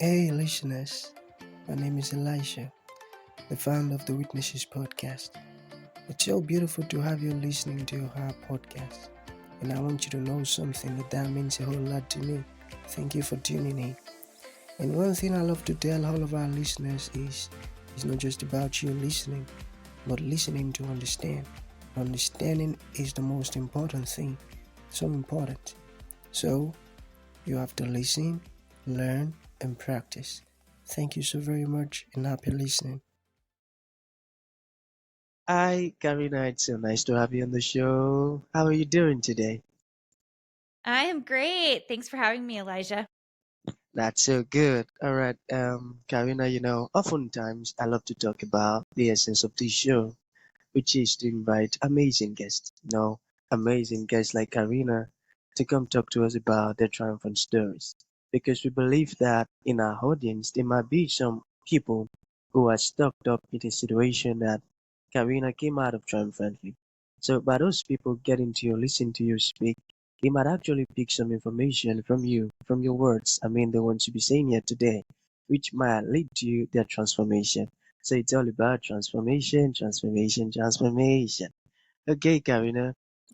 Hey, listeners. My name is Elisha, the founder of the Witnesses podcast. It's so beautiful to have you listening to our podcast. And I want you to know something that means a whole lot to me. Thank you for tuning in. And one thing I love to tell all of our listeners is it's not just about you listening, but listening to understand. Understanding is the most important thing. So important. So, you have to listen, learn, and practice. Thank you so very much and happy listening. Hi, Carina. It's so nice to have you on the show. How are you doing today? I am great. Thanks for having me, Elijah. That's so good. All right, Carina, oftentimes I love to talk about the essence of this show, which is to invite amazing guests, amazing guests like Carina to come talk to us about their triumphant stories. Because we believe that in our audience, there might be some people who are stuck up in a situation that Carina came out of triumphantly. So by those people getting to you, listen to you speak, they might actually pick some information from you, from your words, the ones you be saying here today, which might lead to their transformation. So it's all about transformation, transformation, transformation. Okay, Karina,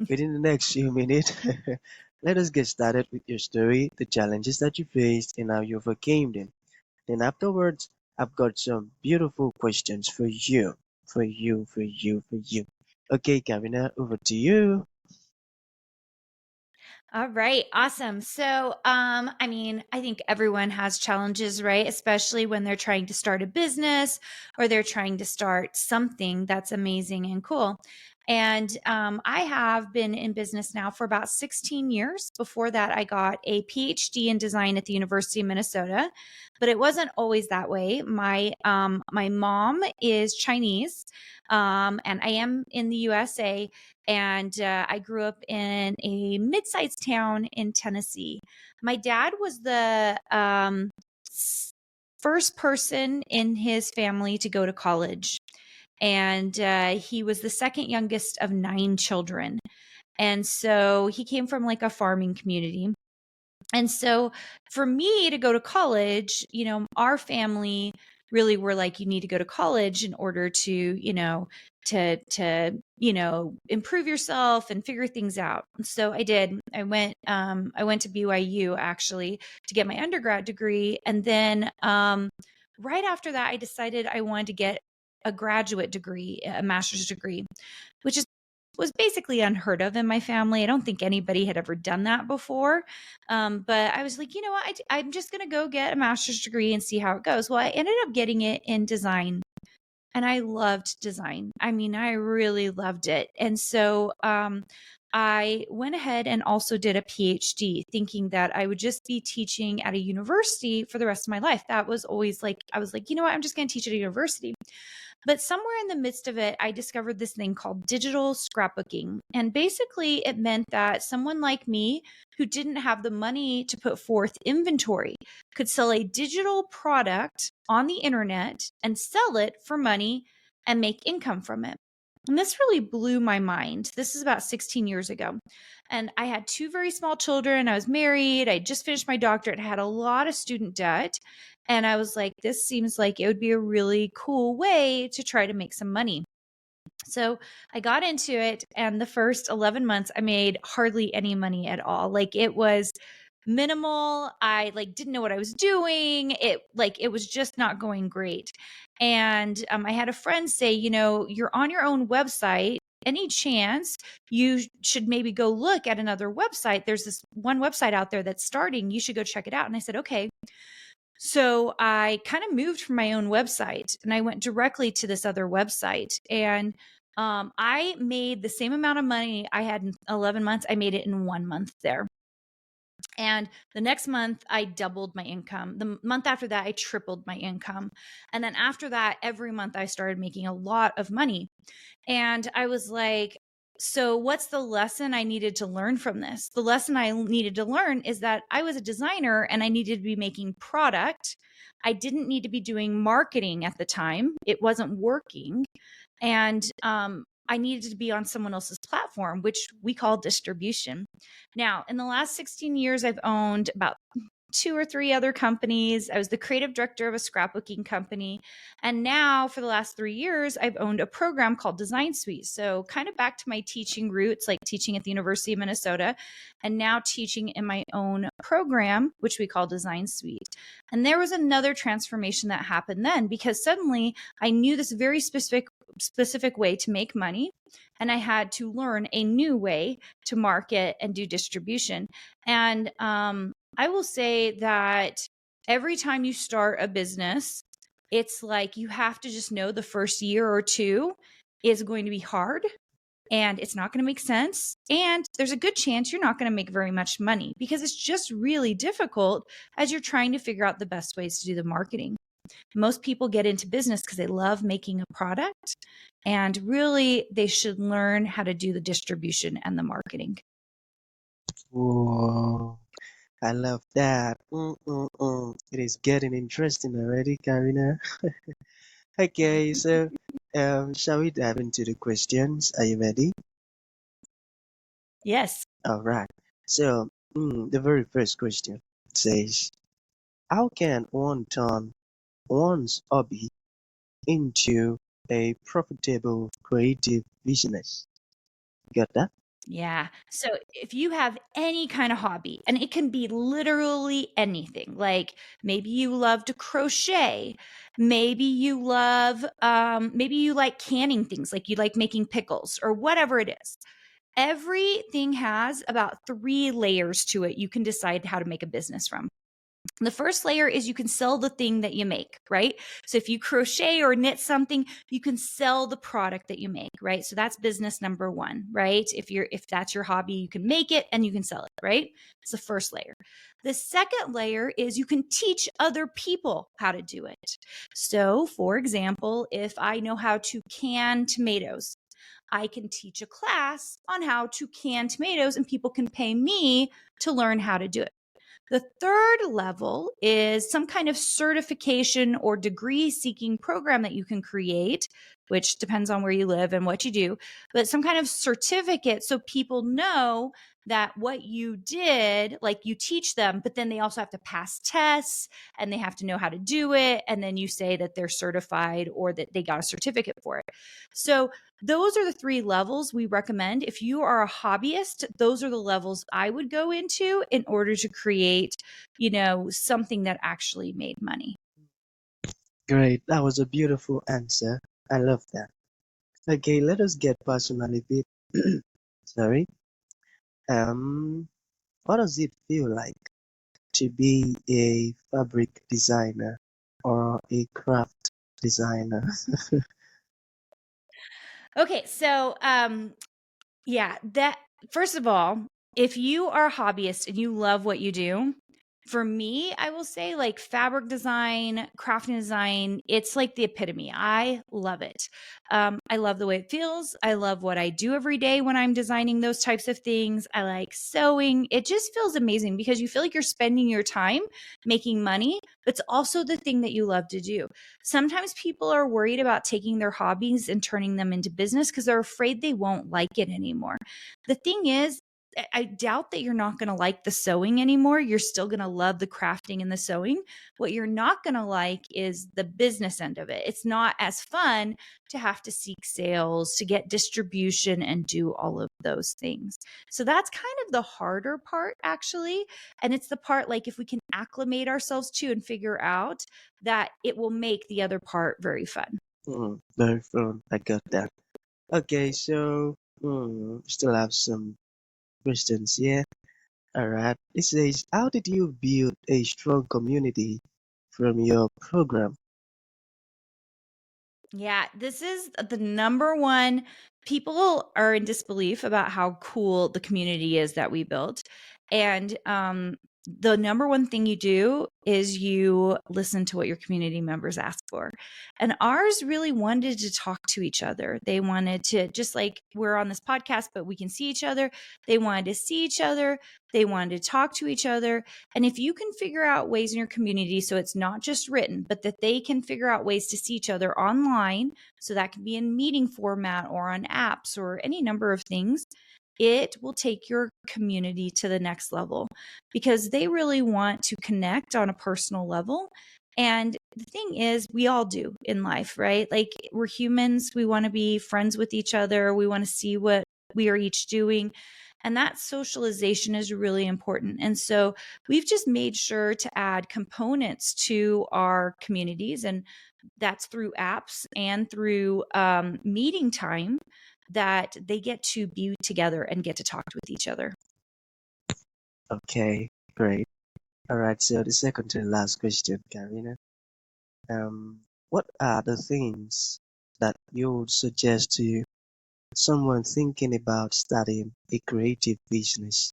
within the next few minutes, let us get started with your story, the challenges that you faced, and how you overcame them. Then afterwards, I've got some beautiful questions for you, for you. Okay, Karina, over to you. All right, awesome. So, I think everyone has challenges, right? Especially when they're trying to start a business or they're trying to start something that's amazing and cool. And I have been in business now for about 16 years. Before that, I got a PhD in design at the University of Minnesota, but it wasn't always that way. My mom is Chinese, and I am in the USA, and I grew up in a mid-sized town in Tennessee. My dad was the first person in his family to go to college, and he was the second youngest of 9 children. And so he came from like a farming community. And so for me to go to college, our family really were like, you need to go to college in order to, improve yourself and figure things out. And so I did. I went to BYU actually to get my undergrad degree. And then right after that, I decided I wanted to get a graduate degree, a master's degree, which was basically unheard of in my family. I don't think anybody had ever done that before. But I was like, you know what? I'm just going to go get a master's degree and see how it goes. Well, I ended up getting it in design, and I loved design. I mean, I really loved it. And so I went ahead and also did a PhD, thinking that I would just be teaching at a university for the rest of my life. That was always like, I was like, you know what? I'm just going to teach at a university. But somewhere in the midst of it, I discovered this thing called digital scrapbooking. And basically, it meant that someone like me who didn't have the money to put forth inventory could sell a digital product on the internet and sell it for money and make income from it. And this really blew my mind. This is about 16 years ago. And I had 2 very small children. I was married. I just finished my doctorate. I had a lot of student debt. And I was like, this seems like it would be a really cool way to try to make some money. So I got into it, and the first 11 months, I made hardly any money at all. Like, it was minimal. I didn't know what I was doing. It was just not going great. And I had a friend say, you're on your own website. Any chance you should maybe go look at another website? There's this one website out there that's starting. You should go check it out. And I said, okay. So I kind of moved from my own website and I went directly to this other website. And I made the same amount of money I had in 11 months. I made it in 1 month there. And the next month, I doubled my income. The month after that, I tripled my income. And then after that, every month, I started making a lot of money. And I was like, so what's the lesson I needed to learn from this? The lesson I needed to learn is that I was a designer and I needed to be making product. I didn't need to be doing marketing at the time. It wasn't working. And I needed to be on someone else's platform, which we call distribution. Now, in the last 16 years, I've owned about 2 or 3 other companies. I was the creative director of a scrapbooking company. And now for the last 3 years, I've owned a program called Design Suite. So kind of back to my teaching roots, like teaching at the University of Minnesota, and now teaching in my own program, which we call Design Suite. And there was another transformation that happened then, because suddenly I knew this very specific way to make money, and I had to learn a new way to market and do distribution. And I will say that every time you start a business, it's like you have to just know the first year or two is going to be hard, and it's not going to make sense. And there's a good chance you're not going to make very much money, because it's just really difficult as you're trying to figure out the best ways to do the marketing. Most people get into business because they love making a product, and really they should learn how to do the distribution and the marketing. Whoa, I love that. It is getting interesting already, Carina. Okay, so shall we dive into the questions? Are you ready? Yes. All right. So, the very first question says, how can one turn one's hobby into a profitable creative business? Got that? Yeah. So if you have any kind of hobby, and it can be literally anything, like maybe you love to crochet, maybe you love, maybe you like canning things, like you like making pickles or whatever it is. Everything has about 3 layers to it you can decide how to make a business from. The first layer is you can sell the thing that you make, right? So if you crochet or knit something, you can sell the product that you make, right? So that's business number 1, right? If that's your hobby, you can make it and you can sell it, right? It's the first layer. The second layer is you can teach other people how to do it. So for example, if I know how to can tomatoes, I can teach a class on how to can tomatoes, and people can pay me to learn how to do it. The third level is some kind of certification or degree seeking program that you can create, which depends on where you live and what you do, but some kind of certificate so people know that what you did, like you teach them, but then they also have to pass tests and they have to know how to do it. And then you say that they're certified or that they got a certificate for it. So those are the 3 levels we recommend. If you are a hobbyist, those are the levels I would go into in order to create, something that actually made money. Great. That was a beautiful answer. I love that. Okay, let us get personal a bit. Sorry. What does it feel like to be a fabric designer or a craft designer? Okay, so yeah, that first of all, if you are a hobbyist and you love what you do, for me, I will say like fabric design, crafting design, it's like the epitome. I love it. I love the way it feels. I love what I do every day when I'm designing those types of things. I like sewing. It just feels amazing because you feel like you're spending your time making money, but it's also the thing that you love to do. Sometimes people are worried about taking their hobbies and turning them into business because they're afraid they won't like it anymore. The thing is, I doubt that you're not going to like the sewing anymore. You're still going to love the crafting and the sewing. What you're not going to like is the business end of it. It's not as fun to have to seek sales, to get distribution and do all of those things. So that's kind of the harder part, actually. And it's the part like if we can acclimate ourselves to and figure out that, it will make the other part very fun. Very fun. I got that. Okay, so still have some questions here. All right. It says, how did you build a strong community from your program? Yeah, this is the number one. People are in disbelief about how cool the community is that we built. And the number one thing you do is you listen to what your community members ask for. And ours really wanted to talk to each other. They wanted to, just like we're on this podcast, but we can see each other. They wanted to see each other. They wanted to talk to each other. And if you can figure out ways in your community, so it's not just written, but that they can figure out ways to see each other online, so that can be in meeting format or on apps or any number of things, it will take your community to the next level because they really want to connect on a personal level. And the thing is, we all do in life, right? Like, we're humans. We want to be friends with each other. We want to see what we are each doing. And that socialization is really important. And so we've just made sure to add components to our communities. And that's through apps and through meeting time that they get to be together and get to talk with each other. Okay, great. All right, so the second to the last question, Karina. What are the things that you would suggest to someone thinking about starting a creative business?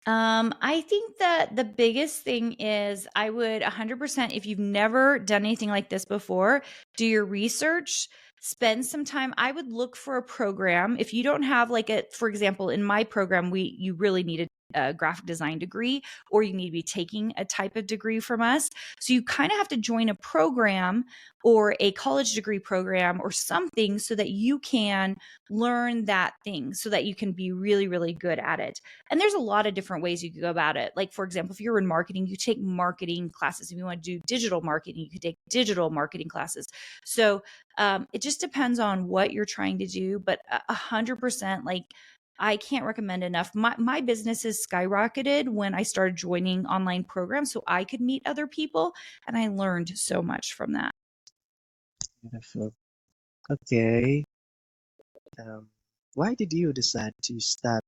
I think that the biggest thing is I would 100%, if you've never done anything like this before, do your research, spend some time. I would look for a program. If you don't have like for example, in my program, you really need a graphic design degree, or you need to be taking a type of degree from us. So you kind of have to join a program or a college degree program or something so that you can learn that thing so that you can be really, really good at it. And there's a lot of different ways you could go about it. Like, for example, if you're in marketing, you take marketing classes. If you want to do digital marketing, you could take digital marketing classes. So it just depends on what you're trying to do. But 100%, like, I can't recommend enough. My business has skyrocketed when I started joining online programs so I could meet other people. And I learned so much from that. Beautiful. Okay. Um, why did you decide to start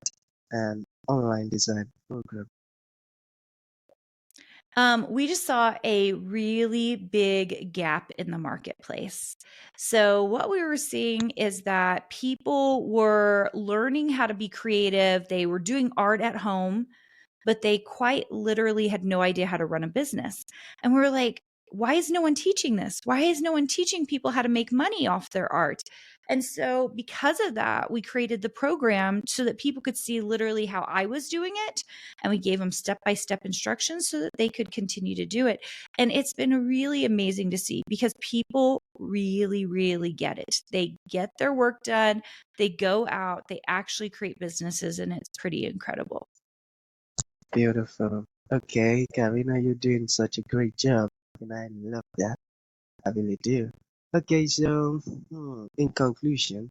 an online design program? We just saw a really big gap in the marketplace. So, what we were seeing is that people were learning how to be creative. They were doing art at home, but they quite literally had no idea how to run a business. And we were like, why is no one teaching this? Why is no one teaching people how to make money off their art? And so, because of that, we created the program so that people could see literally how I was doing it. And we gave them step by step instructions so that they could continue to do it. And it's been really amazing to see because people really, really get it. They get their work done, they go out, they actually create businesses, and it's pretty incredible. Beautiful. Okay, Karina, you're doing such a great job, and I love that. I really do. Okay, so in conclusion,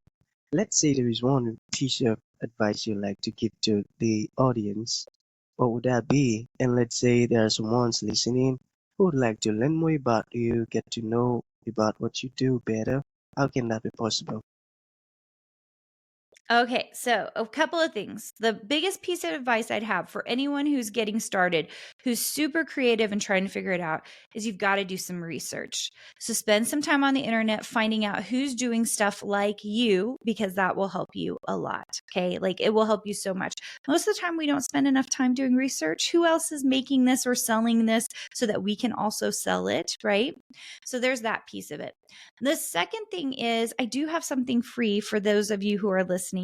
let's say there is one piece of advice you'd like to give to the audience. What would that be? And let's say there are someone's listening who would like to learn more about you, get to know about what you do better. How can that be possible? Okay, so a couple of things. The biggest piece of advice I'd have for anyone who's getting started, who's super creative and trying to figure it out, is you've got to do some research. So spend some time on the internet finding out who's doing stuff like you, because that will help you a lot. Okay, like, it will help you so much. Most of the time, we don't spend enough time doing research. Who else is making this or selling this so that we can also sell it, right? So there's that piece of it. The second thing is, I do have something free for those of you who are listening.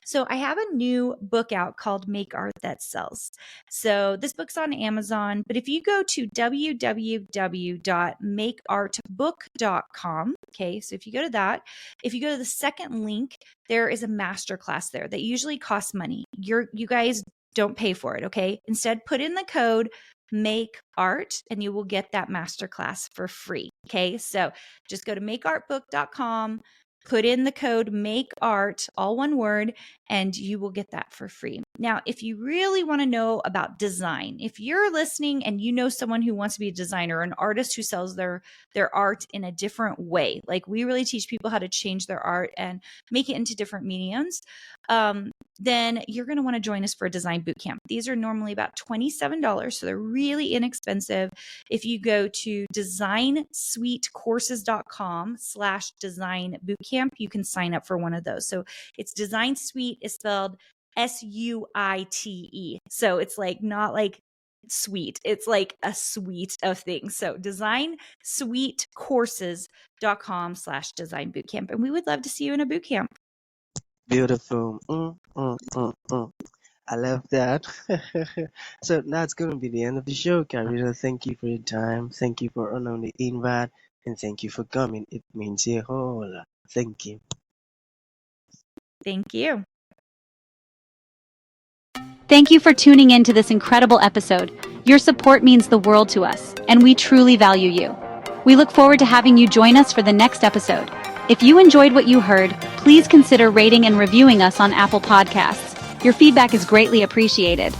So I have a new book out called Make Art That Sells. So this book's on Amazon, but if you go to www.makeartbook.com, okay, so if you go to that, if you go to the second link, there is a masterclass there that usually costs money. You guys don't pay for it, okay? Instead, put in the code Make Art and you will get that masterclass for free. Okay, so just go to makeartbook.com, put in the code Make Art, all one word, and you will get that for free. Now, if you really want to know about design, if you're listening and you know someone who wants to be a designer, an artist who sells their art in a different way, like, we really teach people how to change their art and make it into different mediums, then you're going to want to join us for a design bootcamp. These are normally about $27, so they're really inexpensive. If you go to designsuitecourses.com/design bootcamp, you can sign up for one of those. So it's Design Suite is spelled SUITE. So it's like, not like sweet, it's like a suite of things. So designsuitecourses.com/design bootcamp. And we would love to see you in a bootcamp. Beautiful. I love that. So that's going to be the end of the show, Karina. Thank you for your time. Thank you for honoring the invite. And thank you for coming. It means a whole lot. Thank you. Thank you. Thank you for tuning in to this incredible episode. Your support means the world to us, and we truly value you. We look forward to having you join us for the next episode. If you enjoyed what you heard, please consider rating and reviewing us on Apple Podcasts. Your feedback is greatly appreciated.